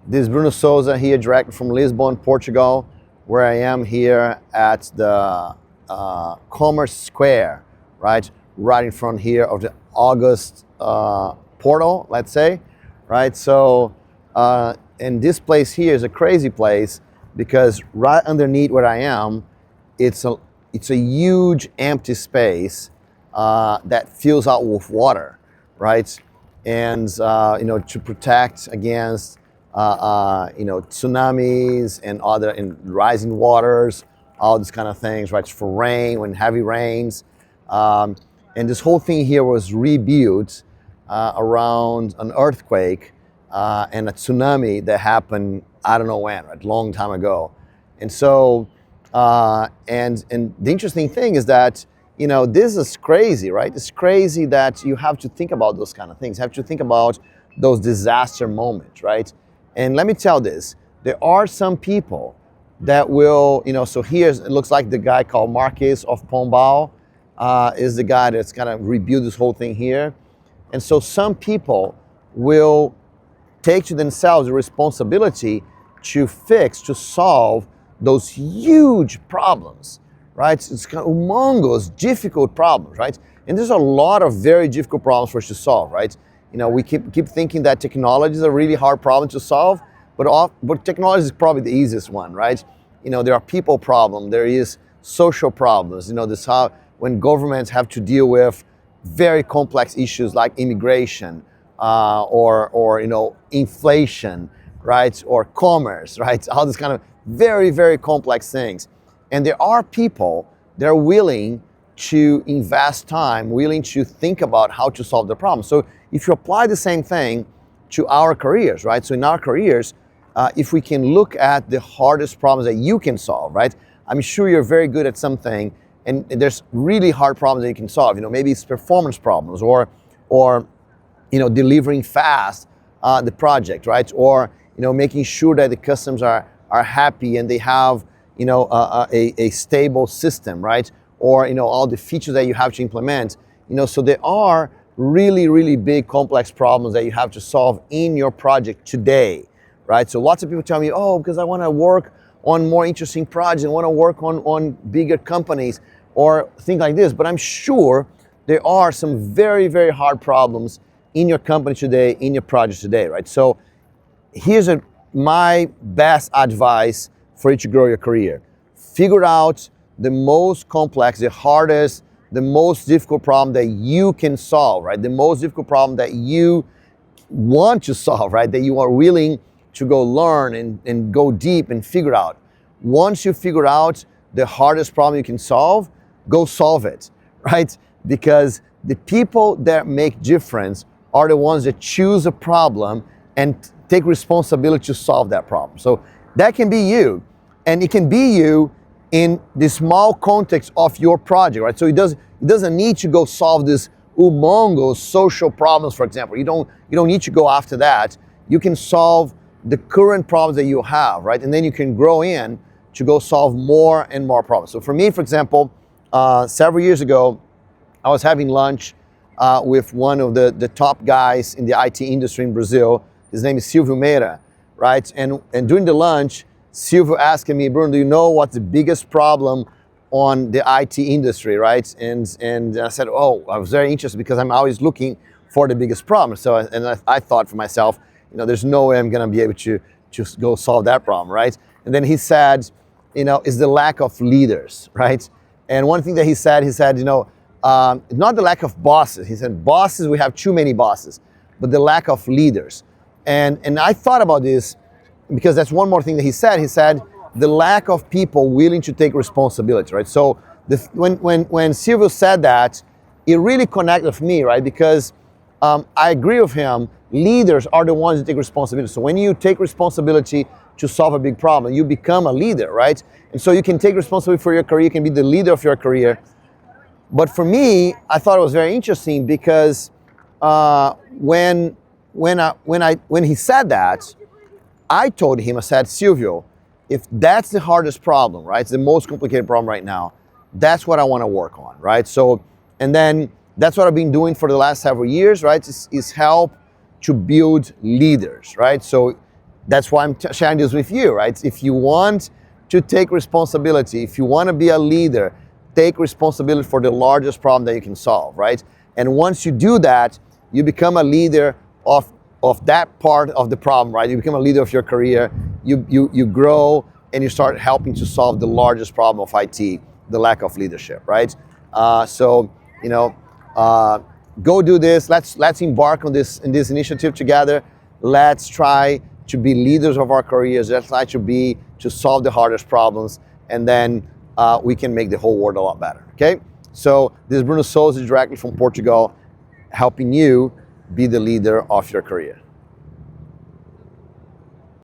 This is Bruno Souza here, direct from Lisbon, Portugal, where I am here at the Commerce Square, right in front here of the August portal, let's say, right? So, and this place here is a crazy place because right underneath where I am, it's a huge empty space that fills out with water, right? And to protect against tsunamis and other rising waters, all these kind of things, right? For rain, when heavy rains. And this whole thing here was rebuilt around an earthquake and a tsunami that happened, I don't know when, right? Long time ago. And so, and the interesting thing is that, this is crazy, right? It's crazy that you have to think about those kind of things. You have to think about those disaster moments, right? And let me tell this, there are some people that will, so here it looks like the guy called Marques of Pombal is the guy that's gonna rebuild this whole thing here. And so some people will take to themselves the responsibility to fix, to solve those huge problems, right? It's kind of humongous, difficult problems, right? And there's a lot of very difficult problems for us to solve, right? We keep thinking that technology is a really hard problem to solve, but technology is probably the easiest one, right? There are people problems, there is social problems. This how when governments have to deal with very complex issues like immigration or inflation, right? Or commerce, right? All these kind of very, very complex things. And there are people that are willing to invest time, willing to think about how to solve the problem. So if you apply the same thing to our careers, right? So in our careers, if we can look at the hardest problems that you can solve, right? I'm sure you're very good at something, and there's really hard problems that you can solve. Maybe it's performance problems, or delivering fast the project, right? Or making sure that the customers are happy and they have a stable system, right? Or all the features that you have to implement. So there are really, really big complex problems that you have to solve in your project today, right? So lots of people tell me, oh, because I want to work on more interesting projects, I want to work on bigger companies or things like this. But I'm sure there are some very, very hard problems in your company today, in your project today, right? So here's my best advice for you to grow your career. Figure out the most complex, the hardest, the most difficult problem that you can solve, right? The most difficult problem that you want to solve, right? That you are willing to go learn and go deep and figure out. Once you figure out the hardest problem you can solve, go solve it, right? Because the people that make difference are the ones that choose a problem and take responsibility to solve that problem. So that can be you, and it can be you in the small context of your project, right? So it doesn't need to go solve this humongous social problems, for example. You don't need to go after that. You can solve the current problems that you have, right? And then you can grow in to go solve more and more problems. So for me, for example, several years ago, I was having lunch with one of the top guys in the IT industry in Brazil. His name is Silvio Meira, right? And during the lunch, Silvio asked me, Bruno, do you know what's the biggest problem on the IT industry, right? And I said, oh, I was very interested because I'm always looking for the biggest problem. So, I thought for myself, there's no way I'm gonna be able to just go solve that problem, right? And then he said, is the lack of leaders, right? And one thing that he said, not the lack of bosses. He said, bosses, we have too many bosses, but the lack of leaders. And I thought about this because that's one more thing that he said. He said, the lack of people willing to take responsibility, right? So when Silvio said that, it really connected with me, right? Because I agree with him. Leaders are the ones that take responsibility. So when you take responsibility to solve a big problem, you become a leader, right? And so you can take responsibility for your career. You can be the leader of your career. But for me, I thought it was very interesting because when he said that, I told him, I said, Silvio, if that's the hardest problem, right? It's the most complicated problem right now. That's what I want to work on, right? So, and then that's what I've been doing for the last several years, right? Is help to build leaders, right? So That's why I'm sharing this with you, right? If you want to take responsibility, if you want to be a leader, take responsibility for the largest problem that you can solve, right? And once you do that, you become a leader of that part of the problem, right? You become a leader of your career, you grow, and you start helping to solve the largest problem of IT, the lack of leadership, right? So, you know, go do this. Let's embark on this initiative together. Let's try to be leaders of our careers. Let's try to solve the hardest problems, and then we can make the whole world a lot better. Okay. So this is Bruno Souza, directly from Portugal, helping you be the leader of your career.